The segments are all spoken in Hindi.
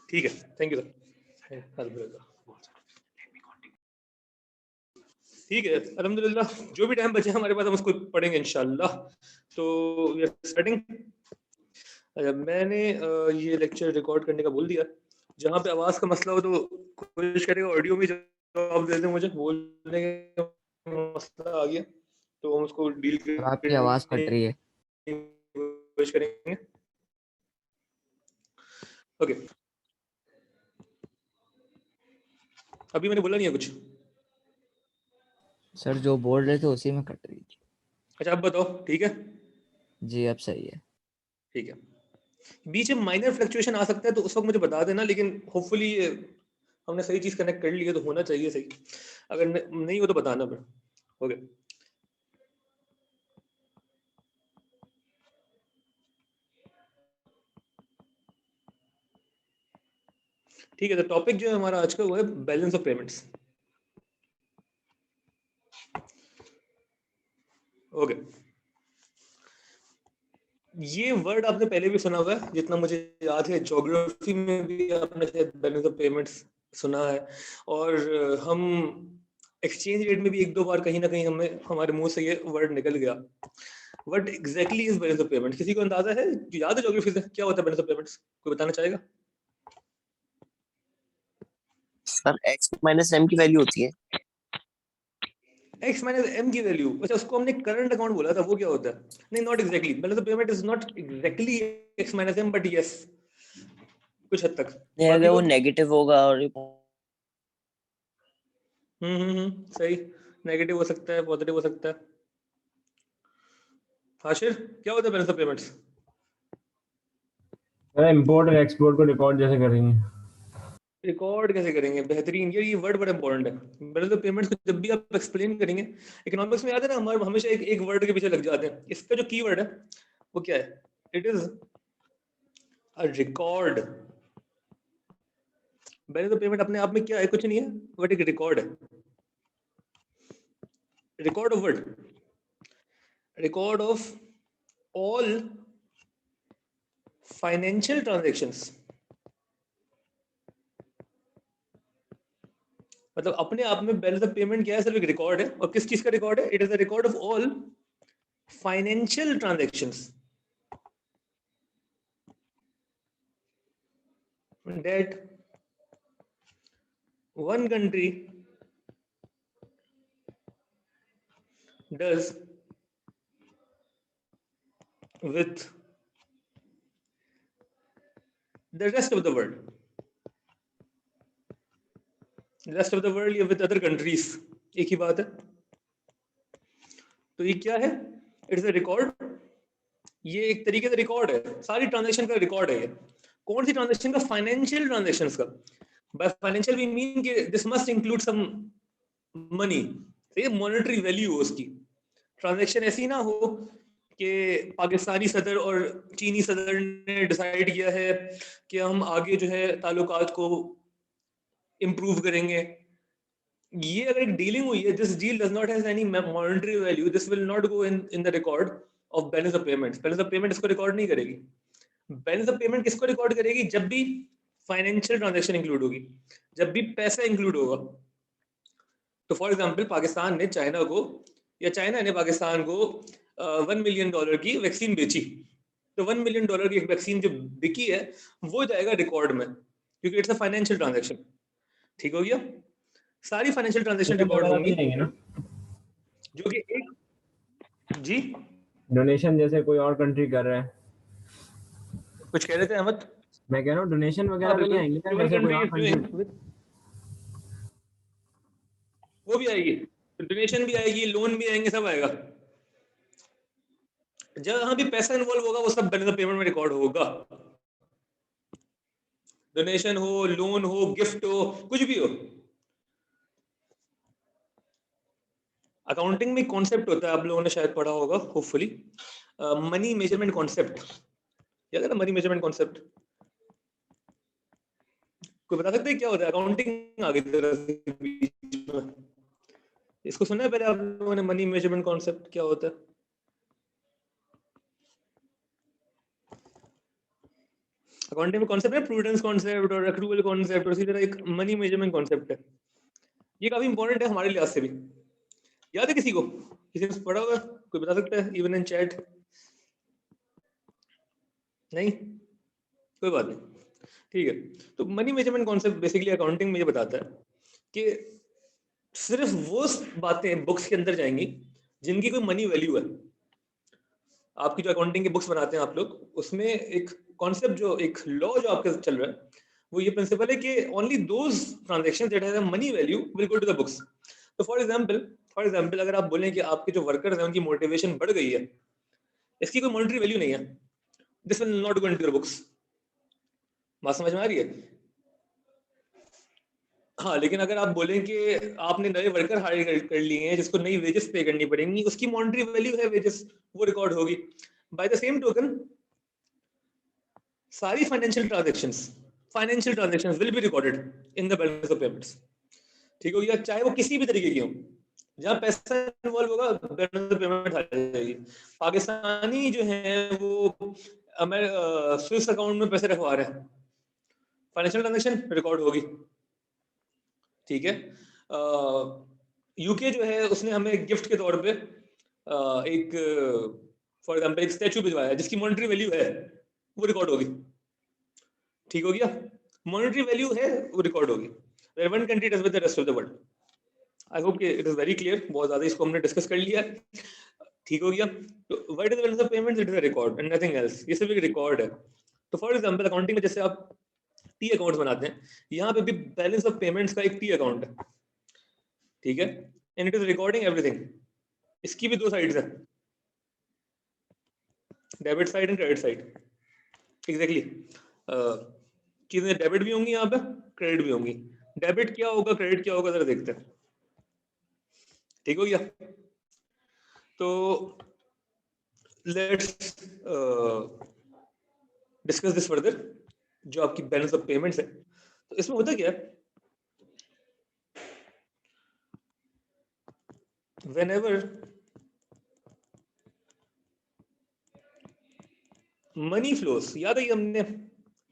ठीक है, थैंक यू सर। ठीक है, अल्हम्दुलिल्लाह जो भी टाइम बचे हमारे पास हम उसको पढ़ेंगे इंशाल्लाह। तो वी आर स्टार्टिंग। मैंने ये लेक्चर रिकॉर्ड करने का बोल दिया। जहाँ पे आवाज़ का मसला हो तो कोशिश करेगा ऑडियो में जवाब दे दें मुझे। बोलने का मसला आ गया तो हम उसको डील और आपकी करने आवाज कट रही है। की कोशिश करेंगे। ओके, अभी मैंने बोला नहीं है कुछ। सर जो बोल रहे थे उसी में कट रही थी। अच्छा आप बताओ, ठीक है? जी अब सही है। ठीक है, बीच में माइनर फ्लक्चुएशन आ सकता है तो उस वक्त मुझे बता देना, लेकिन होपफुली हमने सही चीज़ कनेक्ट कर ली है तो होना चाहिए सही। अगर नहीं हो तो बताना फिर। ओके, ठीक है। तो टॉपिक जो है हमारा आज का वो है बैलेंस ऑफ पेमेंट्स। ओके, ये वर्ड आपने पहले भी सुना हुआ है जितना मुझे याद है। ज्योग्राफी में भी आपने शायद बैलेंस ऑफ पेमेंट्स सुना है, और हम एक्सचेंज रेट में भी एक दो बार कहीं ना कहीं हमें हमारे मुंह से ये वर्ड निकल गया। What exactly is balance of payment? किसी को अंदाजा है? याद है ज्योग्राफी से क्या होता है बैलेंस ऑफ पेमेंट्स? कोई बताना चाहेगा? सर एक्स माइनस एम की वैल्यू होती है। एक्स माइनस एम की वैल्यू, अच्छा उसको हमने करंट अकाउंट बोला था, वो क्या होता है? नहीं, not exactly. Balance of payment is not exactly x minus m, but yes कुछ हद तक। नहीं, बाकी अगर वो लोग नेगेटिव होगा और सही। नेगेटिव हो सकता है, पॉजिटिव हो सकता है। हाशिर, क्या होता है बैलेंस ऑफ पेमेंट्स? इंपोर्ट और एक्सपोर्ट को रिकॉर्ड जैसे करेंगे। रिकॉर्ड कैसे करेंगे? बेहतरीन, ये वर्ड बड़ा इंपॉर्टेंट है। बैलेंस ऑफ पेमेंट्स को जब भी आप एक्सप्लेन करेंगे, इकोनॉमिक्स में याद है ना, हमारे हमेशा एक वर्ड के पीछे लग जाते हैं। इसका जो की वर्ड है वो क्या है? It is a record. Balance of payment अपने आप में क्या है? कुछ नहीं है, बट एक रिकॉर्ड है। Record of word, record of all financial transactions. मतलब अपने आप में बैलेंस ऑफ पेमेंट क्या है? सिर्फ एक रिकॉर्ड है। और किस चीज का रिकॉर्ड है? It is the record of all financial transactions that one country does with the rest of the world. Rest of the world या with other countries, एक ही बात है। तो ये क्या है? It's a record. ये एक तरीके से रिकॉर्ड है, सारी ट्रांजेक्शन का रिकॉर्ड है ये। कौन सी ट्रांजेक्शन का? फाइनेंशियल ट्रांजेक्शंस का। बाय फाइनेंशियल वी मीन कि this must include some money, ये मॉनेटरी वैल्यू हो उसकी। ट्रांजेक्शन ऐसी ना हो कि पाकिस्तानी सदर और चीनी सदर ने डिसाइड किया है कि हम आगे जो है ताल्लुकात को इम्प्रूव करेंगे। ये अगर एक डीलिंग हुई है, this deal does not has any monetary value, this will not go in the record of balance of payments. Balance of payment इसको रिकॉर्ड नहीं करेगी। बैलेंस ऑफ पेमेंट किसको रिकॉर्ड करेगी? जब भी फाइनेंशियल ट्रांजेक्शन इंक्लूड होगी, जब भी पैसा इंक्लूड होगा। तो फॉर एग्जाम्पल पाकिस्तान ने चाइना को, या चाइना ने पाकिस्तान को $1 मिलियन की वैक्सीन बेची, तो $1 मिलियन की एक वैक्सीन जो बिकी है वो जाएगा रिकॉर्ड में, क्योंकि इट्स अ फाइनेंशियल ट्रांजेक्शन। ठीक हो गया? सारी फाइनेंशियल ट्रांजेक्शन रिकॉर्ड वगैरह होंगी नहीं आएंगे ना, जो कि एक जी। डोनेशन जैसे कोई और कंट्री कर रहा है। कुछ कह रहे थे अहमद? मैं कह रहा हूँ डोनेशन हाँ वगैरह तो नहीं बिल्कुल, आएंगे ना, गिवन जैसे कोई और कंट्री कंट्री। वो भी आएगी, डोनेशन भी आएगी, लोन भी आएंगे, सब आएगा। जहां भी पैसा इन्वॉल्व होगा वो सब बैलेंस ऑफ पेमेंट में रिकॉर्ड होगा। डोनेशन हो, लोन हो, गिफ्ट हो, कुछ भी हो। अकाउंटिंग में कॉन्सेप्ट होता है, आप लोगों ने शायद पढ़ा होगा होपफुली, मनी मेजरमेंट कॉन्सेप्ट। याद है ना मनी मेजरमेंट कॉन्सेप्ट? कोई बता सकते हैं क्या होता है? अकाउंटिंग आ गई जरा सी बीच में। इसको सुना है पहले आप लोगों ने? मनी मेजरमेंट कॉन्सेप्ट क्या होता है? अकाउंटिंग में कॉन्सेप्ट है प्रूडेंस कॉन्सेप्ट और एक्रूअल कॉन्सेप्ट और इसी तरह एक मनी मेजरमेंट कॉन्सेप्ट है। ये काफी इंपॉर्टेंट है हमारे लिहाज से भी। याद है किसी को, किसी ने पढ़ा हुआ, कोई बता सकता है इवन इन चैट? नहीं, कोई बात नहीं, ठीक है। तो money measurement concept basically accounting में ये बताता है कि सिर्फ वो बातें बुक्स के अंदर जाएंगी जिनकी कोई मनी वैल्यू है। आपकी जो अकाउंटिंग की बुक्स बनाते हैं आप लोग, उसमें एक कॉन्सेप्ट, जो एक लॉ जो आपके चल रहा है, वो ये प्रिंसिपल है कि only those transactions that have money value will go to the books. तो फॉर एग्जांपल अगर आप बोलें कि आपके जो वर्कर्स हैं उनकी मोटिवेशन बढ़ गई है, इसकी कोई मॉनेटरी वैल्यू नहीं है, this will not go into your books. बात समझ में आ रही है? हाँ, लेकिन अगर आप बोलें कि आपने नए वर्कर हायर कर लिए हैं जिसको नई वेजेस पे करनी पड़ेंगी, उसकी मॉनेटरी वैल्यू है वेजेस, वो रिकॉर्ड होगी। बाय द सेम टोकन सारी financial transactions will be recorded in the balance of payments. ठीक हो गया? चाहे वो किसी भी तरीके की हो, जहाँ पैसा इन्वॉल्व होगा बैलेंस ऑफ पेमेंट आ जाएगी। पाकिस्तानी जो है वो स्विस अकाउंट में पैसे रखवा रहे हैं, फाइनेंशियल ट्रांजैक्शन रिकॉर्ड होगी। ठीक है। यूके जो है उसने हमें गिफ्ट के तौर पे एक फॉर एग्जांपल एक स्टैचू भिजवाया जिसकी मॉनेटरी वैल्यू है, वो रिकॉर्ड होगी। ठीक हो गया? मॉनेटरी वैल्यू है, वो रिकॉर्ड होगी। Where one country does with the rest of the world. I hope कि इट इज वेरी क्लियर। बहुत ज्यादा इसको हमने डिस्कस कर लिया। ठीक हो गया? तो what is the balance of payments? It is a record and nothing else. ये सिर्फ एक रिकॉर्ड है। तो फॉर एग्जांपल अकाउंटिंग में जैसे आप टी अकाउंट्स बनाते हैं, यहाँ पे भी बैलेंस ऑफ पेमेंट्स का एक टी अकाउंट है। ठीक है? And it is recording everything. इसकी भी दो साइड्स हैं, debit side and credit side. Exactly चीजें डेबिट भी होंगी यहाँ पे, क्रेडिट भी होंगी। डेबिट क्या होगा, क्रेडिट क्या होगा, जरा देखते हैं। ठीक हो गया? तो लेट्स डिस्कस दिस फर्दर। जो आपकी बैलेंस ऑफ पेमेंट्स है, तो इसमें होता क्या है, whenever money flows, याद है कि हमने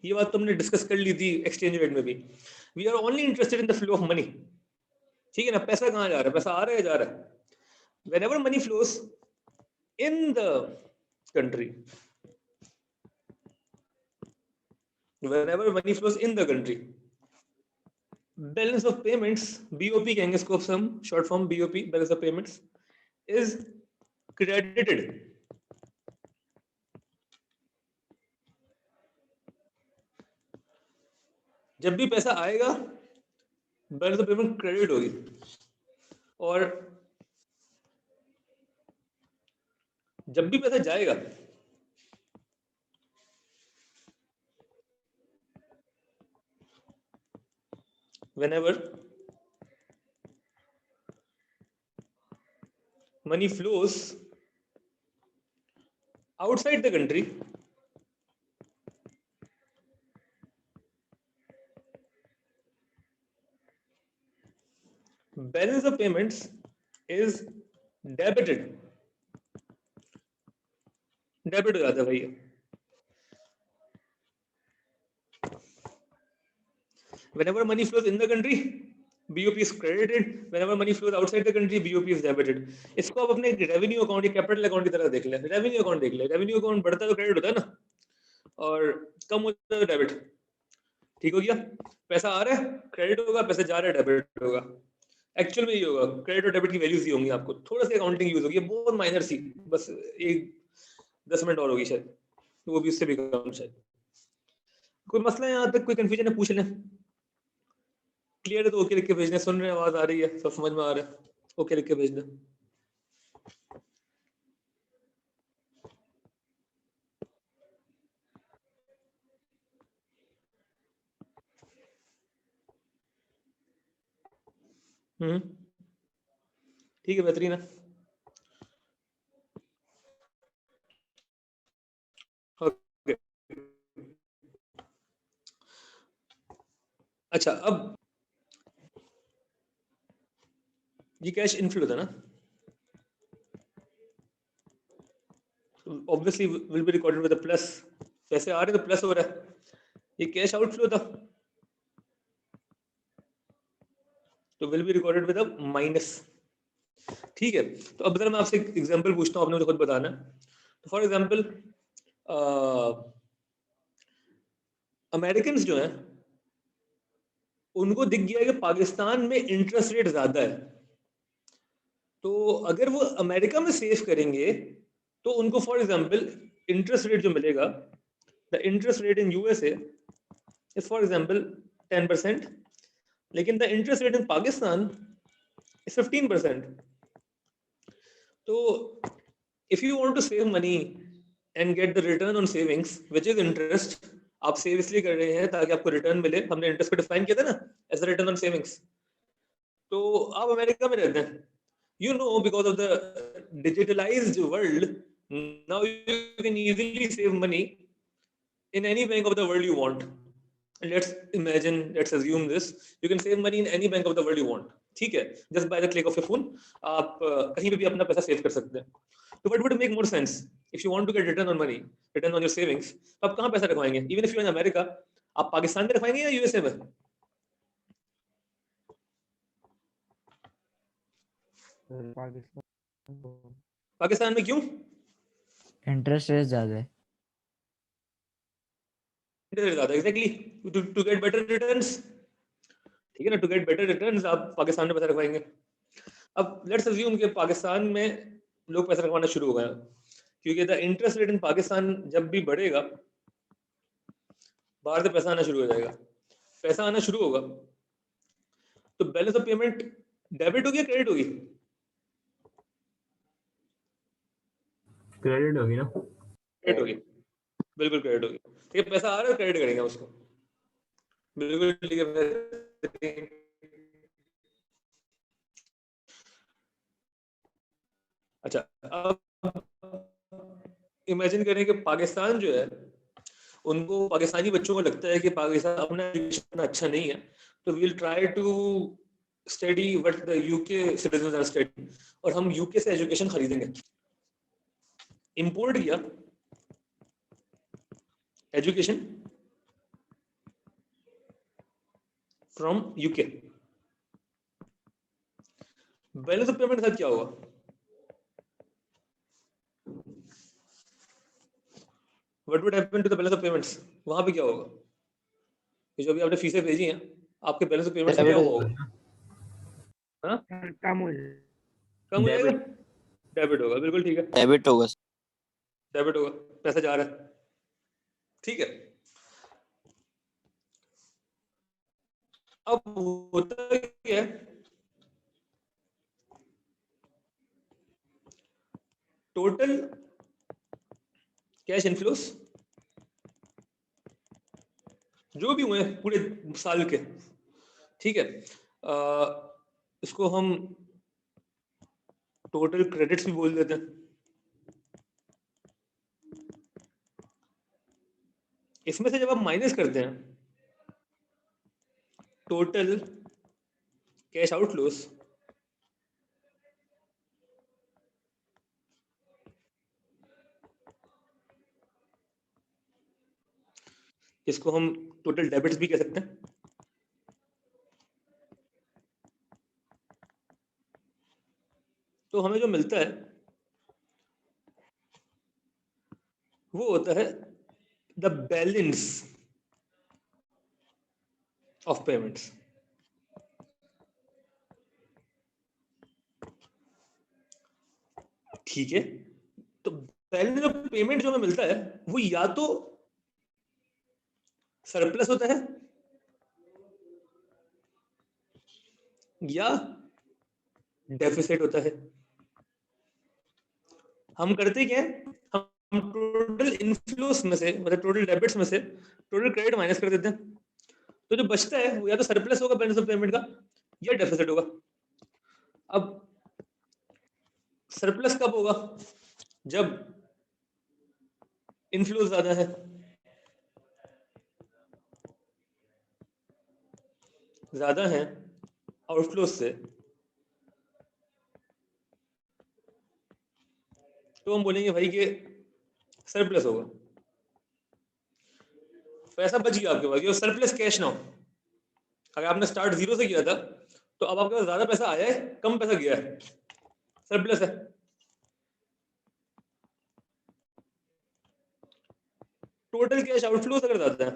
ये बात तो हमने डिस्कस कर ली थी एक्सचेंज रेट में भी। We are only interested in the flow of money. ठीक है ना? पैसा कहाँ जा रहा है, पैसा आ रहा है जा रहा है। whenever money flows in the country, whenever money flows in the country, balance of payments, BOP कहेंगे इसको हम, short form BOP, balance of payments is credited. जब भी पैसा आएगा बैलेंस ऑफ पेमेंट क्रेडिट होगी, और जब भी पैसा जाएगा whenever money flows outside the country, balance of payments is debited। Debit हो जाता है भैया। whenever money flows in the country, BOP is credited. whenever money flows outside the country, BOP is debited। इसको आप अपने रेवेन्यू अकाउंट या कैपिटल अकाउंट की तरह देख लें। रेवेन्यू अकाउंट देख लें, रेवेन्यू अकाउंट बढ़ता है तो क्रेडिट होता है ना, और कम होता है तो डेबिट। ठीक हो गया? पैसा आ रहा है क्रेडिट होगा, पैसा जा रहा है डेबिट होगा। एक्चुअल में ये होगा, क्रेडिट और डेबिट की वैल्यूज ही होंगी। आपको थोड़ा सा अकाउंटिंग यूज होगी, बहुत माइनर सी, बस एक 10 मिनट और होगी शायद, वो भी उससे भी कम शायद। कोई मसला है यहाँ तक, कोई कंफ्यूजन है पूछ लें। क्लियर है तो ओके लिख के भेजना। सुन रहे हैं, आवाज आ रही है, सब समझ में आ रहा है? ओके लिख के भेजना। ठीक है, बेहतरीन है। ओके, अच्छा, अब ये कैश इनफ्लो था ना, obviously will be recorded with a plus. पैसे आ रहे तो प्लस हो रहा है, ये कैश आउटफ्लो था, तो will be recorded with a minus. ठीक है, तो अब अगर मैं आपसे एक एग्जांपल पूछता हूँ, आपने मुझे खुद बताना है। तो फॉर एग्जांपल अमेरिकन जो हैं उनको दिख गया कि पाकिस्तान में इंटरेस्ट रेट ज्यादा है, तो अगर वो अमेरिका में सेव करेंगे तो उनको फॉर एग्जांपल इंटरेस्ट रेट जो मिलेगा, the interest rate in USA is for example 10%, लेकिन the interest rate in Pakistan is 15%। तो if you want to save money and get the return on savings which is interest, आप सेव इसलिए कर रहे हैं ताकि आपको रिटर्न मिले, हमने इंटरेस्ट को डिफाइन किया था ना as a return on savings. तो आप अमेरिका में रहते हैं, you know, because of the digitalized world, now you can easily save money in any bank of the world you want. Let's imagine, let's assume this, you can save money in any bank of the world you want, ठीक है, just by the click of your phone आप कहीं पे भी अपना पैसा सेव कर सकते हैं। तो what would make more sense if you want to get return on money, return on your savings, तो आप कहाँ पैसा रखवाएंगे? Even if you are in America, आप पाकिस्तान में रखवाएंगे या यूएसए में? पाकिस्तान में क्यों? इंटरेस्ट रेट ज्यादा है। ज्यादा, exactly, to get better returns, ठीक है ना, टू गेट बेटर रिटर्न्स आप पाकिस्तान में पैसा रखवाएंगे। अब लेट्स अज्यूम कि पाकिस्तान में लोग पैसा रखवाना शुरू हो गए, क्योंकि the interest rate in Pakistan जब भी बढ़ेगा बाहर से पैसा आना शुरू हो जाएगा, पैसा आना शुरू होगा तो बैलेंस ऑफ पेमेंट डेबिट होगी या क्रेडिट होगी? क्रेडिट होगी ना? क्रेडिट होगी, बिल्कुल क्रेडिट होगी। ठीक है, पैसा आ रहा है, क्रेडिट करेंगे उसको, बिल्कुल ठीक है। अच्छा, अब इमेजिन करें कि पाकिस्तान जो है, उनको पाकिस्तानी बच्चों को लगता है कि पाकिस्तान अपना एजुकेशन अच्छा नहीं है, तो we will try to study what the UK citizens are study, और हम यूके से एजुकेशन खरीदेंगे। इंपोर्ट किया education from UK, balance of payment के साथ क्या होगा? What would happen to the balance of payments? वहां पे क्या होगा? ये जो अभी आपने फीसें भेजी हैं, आपके बैलेंस ऑफ पेमेंट्स में क्या हुआ होगा? हाँ, कम हो जाए। कम हो जाएगा, डेबिट डेबिट होगा, बिल्कुल ठीक है, डेबिट होगा। डेबिट होगा, पैसा जा रहा है, ठीक है। अब होता क्या है, टोटल कैश इनफ्लोस जो भी हुए पूरे साल के, ठीक है, इसको हम टोटल क्रेडिट्स भी बोल देते हैं। इसमें से जब आप माइनस करते हैं टोटल कैश आउटफ्लोस, इसको हम टोटल डेबिट्स भी कह सकते हैं, तो हमें जो मिलता है वो होता है द बैलेंस ऑफ पेमेंट्स। ठीक है, तो बैलेंस ऑफ पेमेंट जो हमें मिलता है वो या तो सरप्लस होता है या डेफिसिट होता है। हम करते क्या है, हम टोटल इनफ्लोस में से, मतलब टोटल डेबिट्स में से टोटल क्रेडिट माइनस कर देते हैं, तो जो बचता है वो या तो सरप्लस होगा बैलेंस ऑफ पेमेंट का या डेफिसिट होगा। अब सरप्लस कब होगा? जब इनफ्लो ज्यादा है, ज्यादा है आउटफ्लो से, तो हम बोलेंगे भाई कि सरप्लस होगा। पैसा बच गया आपके पास, ये सरप्लस कैश नाउ। अगर आपने स्टार्ट जीरो से किया था तो अब आपके पास ज्यादा पैसा आया है, कम पैसा गया है, सरप्लस है। टोटल कैश आउटफ्लो अगर जाता है,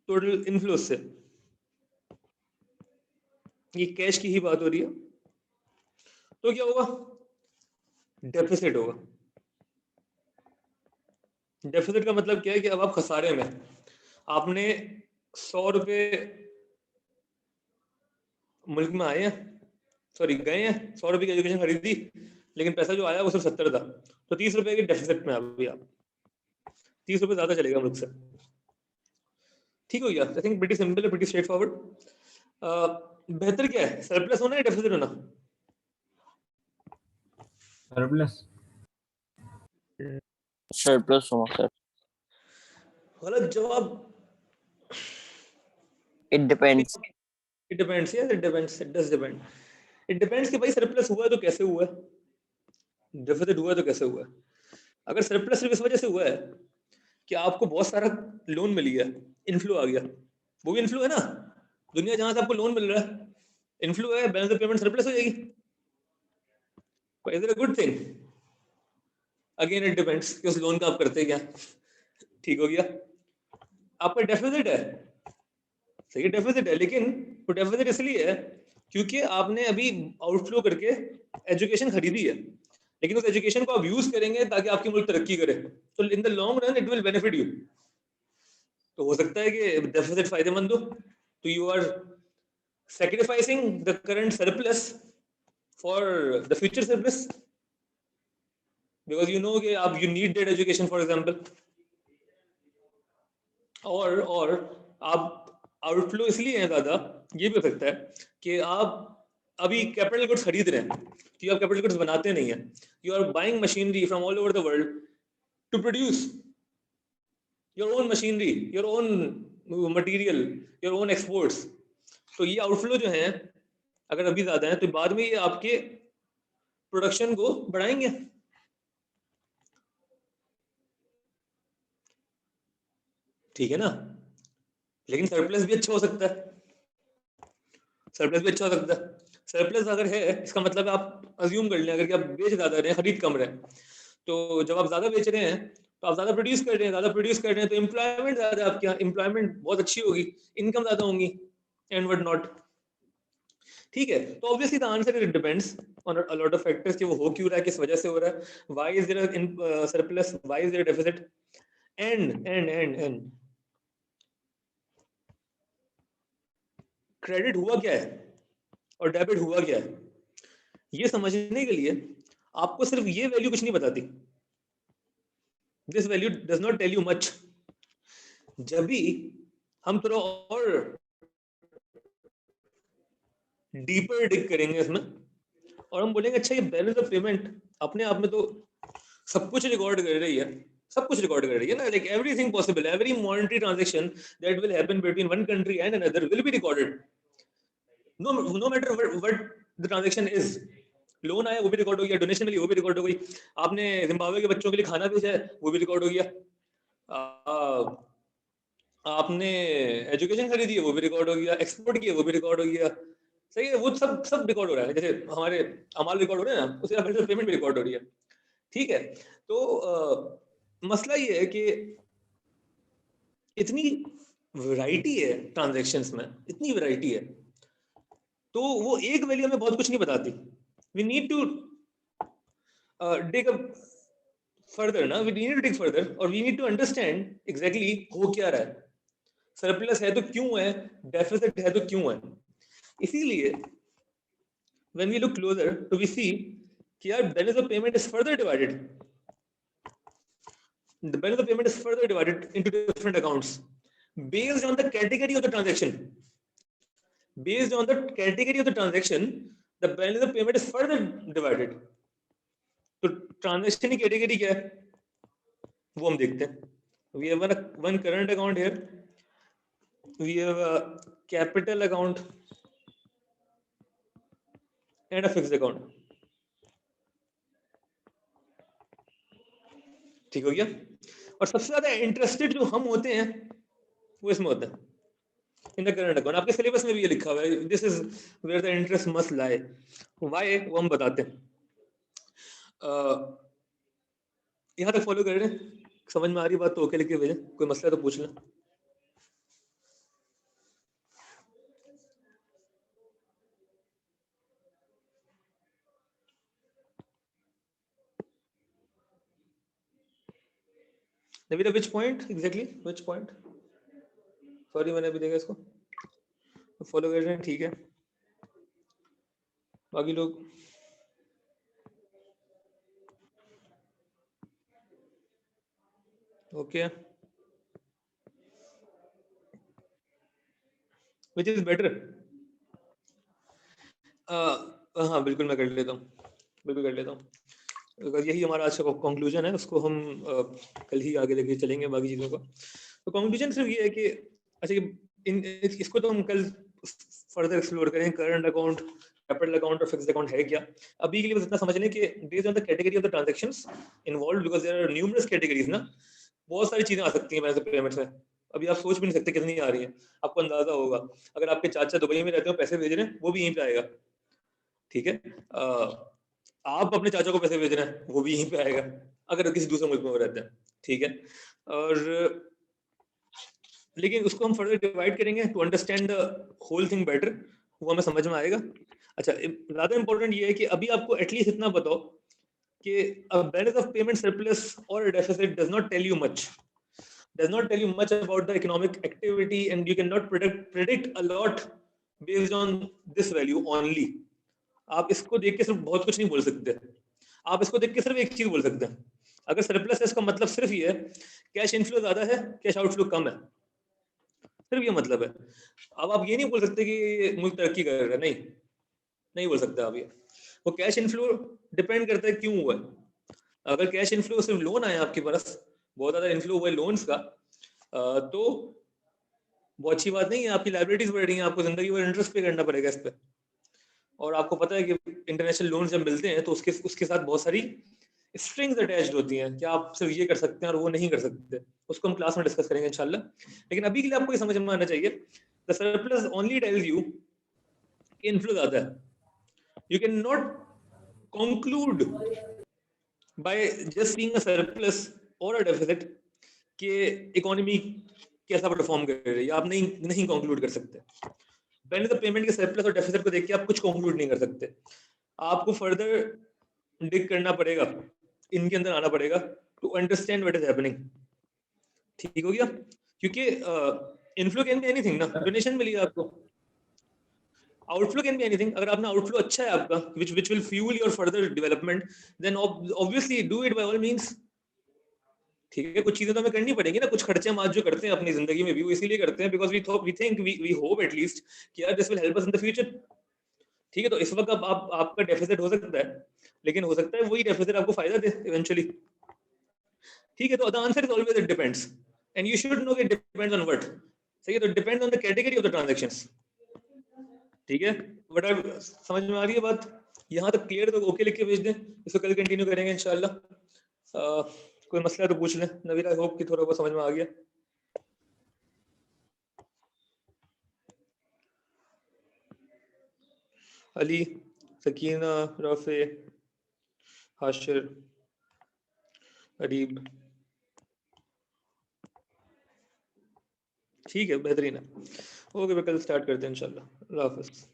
टोटल इनफ्लो से, ये कैश की ही बात हो रही है, तो क्या होगा? डेफिसिट होगा। डेफिसिट का मतलब क्या है कि अब आप खसारे में, आपने 100 रुपए मुल्क में आए हैं, सॉरी गए हैं, 100 रुपए की एजुकेशन खरीदी, लेकिन पैसा जो आया वो सिर्फ 70 था, तो 30 रुपए के डेफिसिट में अभी आप 30 रुपए ज्यादा चलेगा मुल्क से। ठीक हो गया? आई थिंक प्रीटी सिंपल है, प्रीटी स्ट्रेट फॉरवर्ड। बेहतर क्या है, सरप्लस होना या डेफिसिट होना? सरप्लस। सरप्लस होगा सर। गलत जवाब। It depends. It depends, yes it depends, it does depend. It depends कि भाई सरप्लस हुआ है तो कैसे हुआ है, डेफिसिट हुआ है तो कैसे हुआ है। अगर सरप्लस सिर्फ इस वजह से हुआ है कि आपको बहुत सारा लोन मिल गया, इनफ्लो आ गया, वो भी इनफ्लो है ना, दुनिया जहां से आपको लोन मिल रहा है, इनफ्लो है, बैलेंस ऑफ पेमेंट सरप्लस हो जाएगी। Is it a good thing? Again it depends कि उस लोन का आप करते क्या। ठीक हो गया? आपका डेफिसिट है, सही डेफिसिट है, लेकिन वो डेफिसिट इसलिए है क्योंकि आपने अभी आउटफ्लो करके एजुकेशन खरीदी है, लेकिन उस एजुकेशन को आप यूज करेंगे ताकि आपकी मुल्क तरक्की करे, तो in the long run it will benefit you. तो हो सकता है कि डेफिसिट फायदेमंद हो, तो you are sacrificing the current surplus for the future surplus, because you know कि आप you need that education for example, और आप आउटफ्लो इसलिए है ज्यादा, ये भी हो सकता है कि आप अभी कैपिटल गुड्स खरीद रहे हैं, कि आप कैपिटल गुड्स बनाते नहीं है, you are buying machinery from all over the world to produce your own machinery, your own material, your own exports. तो ये आउटफ्लो जो है अगर अभी ज्यादा है तो बाद में ये आपके प्रोडक्शन को बढ़ाएंगे। ठीक है ना? लेकिन सरप्लस भी अच्छा हो सकता है, सरप्लस भी अच्छा हो सकता है। सरप्लस अगर है इसका मतलब है आप अज्यूम कर लें अगर कि आप बेच ज्यादा रहे हैं, खरीद कम रहे हैं, तो जब आप ज्यादा बेच रहे हैं तो आप ज्यादा प्रोड्यूस कर रहे हैं, ज्यादा प्रोड्यूस कर रहे हैं तो एम्प्लॉयमेंट ज्यादा है आपके यहाँ, एम्प्लॉयमेंट बहुत अच्छी होगी, इनकम ज्यादा होंगी एंड व्हाट नॉट। ठीक है? तो obviously the answer is depends on a lot of factors कि वो हो क्यों रहा है, किस वजह से हो रहा है, why is there in surplus, why is there deficit, and credit हुआ क्या है और डेबिट हुआ क्या है, ये समझने के लिए आपको सिर्फ ये वैल्यू कुछ नहीं बताती, this value does not tell you much. जब भी हम थोड़ा और डीपर डिग करेंगे इसमें और हम बोलेंगे अच्छा ये बैलेंस ऑफ पेमेंट अपने आप में तो सब कुछ रिकॉर्ड कर रही है, सब कुछ रिकॉर्ड कर रही है ना, like everything possible, every monetary transaction that will happen between one country and another will be recorded, no matter what the transaction is. Loan आया वो भी रिकॉर्ड हो गया, डोनेशन मिली वो भी रिकॉर्ड हो गई, आपने जिम्बाब्वे के बच्चों के लिए खाना भेजा है वो भी रिकॉर्ड हो गया, आपने एजुकेशन खरीदी है वो भी रिकॉर्ड हो गया, एक्सपोर्ट किया वो भी रिकॉर्ड हो गया। सही है, वो सब रिकॉर्ड हो रहा है, जैसे हमारे अमाल रिकॉर्ड हो रहे हैं ना, उसी तरह पेमेंट भी रिकॉर्ड हो रही है। ठीक है? तो मसला ये है कि इतनी वैरायटी है ट्रांजैक्शंस में, इतनी वैरायटी है, तो वो एक वैल्यू हमें बहुत कुछ नहीं बताती। We need to dig up further ना, we need to dig further और we need to understand exactly हो क्या रहा है, सरप्लस है तो क्यों है, डेफिसिट है तो क्यों है। इसीलिए when we look closer तो we see कि यार balance of payment is further divided, the balance of payment is further divided into different accounts based on the category of the transaction, based on the category of the transaction the balance of payment is further divided। तो ट्रांजैक्शन की कैटेगरी क्या है वो हम देखते हैं। we have one current account here, we have a capital account and a fixed account। ठीक हो गया। और सबसे ज्यादा इंटरेस्टेड जो हम होते हैं वो इसमें होता है, इन द करंट अकाउंट। आपके सिलेबस में भी ये लिखा हुआ है, this is where the interest must lie. Why वो हम बताते हैं। यहाँ तक फॉलो कर रहे हैं, समझ में आ रही बात तो ओके लिख के भेजें, कोई मसला तो पूछ लें। Navira which point exactly, which point? Sorry मैंने अभी देखा इसको, फॉलो कर रहे हैं ठीक है। बाकी लोग ओके, विच इज बेटर। हाँ बिल्कुल मैं कर लेता हूँ, बिल्कुल कर लेता हूँ। अगर यही हमारा आज का कंक्लूजन है, उसको हम कल ही आगे लेके चलेंगे बाकी चीज़ों का। तो कंक्लूजन सिर्फ ये है कि अच्छा इसको तो हम कल फर्दर एक्सप्लोर करें, करंट अकाउंट, कैपिटल अकाउंट और फिक्स्ड अकाउंट है क्या। अभी के लिए बस इतना समझ लें कि based on the category of the transactions involved, because there are numerous categories ना, बहुत सारी चीजें आ सकती हैं वैसे पेमेंट्स में। अभी आप सोच भी नहीं सकते कितनी आ रही है, आपको अंदाजा होगा। अगर आपके चाचा दुबई में रहते हो, पैसे भेज रहे हैं, वो भी यहीं पे आएगा, ठीक है। आप अपने चाचा को पैसे भेज रहे हैं, वो भी यहीं पे आएगा, अगर किसी दूसरे मुल्क में वो रहते हैं, ठीक है। और लेकिन उसको हम फर्दर डिवाइड करेंगे to understand the whole thing better, वो हमें समझ में आएगा। अच्छा ज्यादा इंपॉर्टेंट ये है कि अभी आपको एटलीस्ट इतना बताओ कि a balance of payment surplus or a deficit does not tell you much about the economic activity, and you cannot predict a lot based on this value only. आप इसको देख के सिर्फ बहुत कुछ नहीं बोल सकते, आप इसको देख के सिर्फ एक चीज बोल सकते हैं, अगर सरप्लस है इसका मतलब सिर्फ ये है कैश इनफ्लो ज्यादा है, कैश आउटफ्लो कम है, सिर्फ ये मतलब है। अब आप ये नहीं बोल सकते कि मुल्क तरक्की कर रहा है, नहीं बोल सकते आप ये। वो कैश इनफ्लो डिपेंड करता है क्यों हुआ है। अगर कैश इनफ्लो सिर्फ लोन आया आपके पास, बहुत ज्यादा इनफ्लो हुआ है लोन्स का, तो बहुत अच्छी बात नहीं है, आपकी लाइबिलिटीज बढ़ रही हैं, आपको जिंदगी भर इंटरेस्ट पे करना पड़ेगा इस पे। और आपको पता है कि इंटरनेशनल लोन जब मिलते हैं तो उसके साथ बहुत सारी स्ट्रिंग्स अटैच्ड होती हैं कि आप सिर्फ ये कर सकते हैं और वो नहीं कर सकते, उसको हम क्लास में डिस्कस करेंगे इंशाल्लाह। लेकिन अभी के लिए आपको ये समझ में आना चाहिए, the surplus only tells you कि इनफ्लो ज्यादा है, you can not conclude by just seeing a surplus or a deficit कि इकोनॉमी कैसा परफॉर्म कर रही है, आप नहीं कंक्लूड कर सकते। बैलेंस ऑफ पेमेंट के सरप्लस और डेफिसिट को देख के आप कुछ कंक्लूड नहीं कर सकते, आपको फर्दर डिग करना पड़ेगा, इनके अंदर आना पड़ेगा to understand what is happening. ठीक हो गया, क्योंकि इनफ्लो कैन बी एनीथिंग ना, डोनेशन मिली है आपको, आउटफ्लो कैन बी एनीथिंग। अगर आपने आउटफ्लो अच्छा है आपका which will fuel your further development, then obviously do it by all means। ठीक है, कुछ चीजें तो हमें करनी पड़ेगी ना, कुछ खर्चे हम आज जो करते हैं अपनी जिंदगी में भी वो इसीलिए करते हैं because we think we hope at least कि यार this will help us in the future. ठीक है, तो इस वक्त आपका डेफिसिट हो सकता है, लेकिन हो सकता है वही डेफिसिट आपको फायदा दे इवेंचुअली। ठीक है, तो the answer is always it depends, and you should know it depends on what. सही है, तो depends on the category of the transactions. ठीक है, बट समझ में आ रही है बात, यहाँ तक क्लियर? तो ओके लिख के भेज दें, इसको कल कंटिन्यू करेंगे इंशाल्लाह। कोई मसला तो पूछ लें नवीरा, होप कि थोड़ा बहुत समझ में आ गया। अली, सकीना, राफे, हाशिर, अरीब, ठीक है बेहतरीन है। ओके, कल स्टार्ट करते हैं इंशाल्लाह। अल्लाह हाफिज़।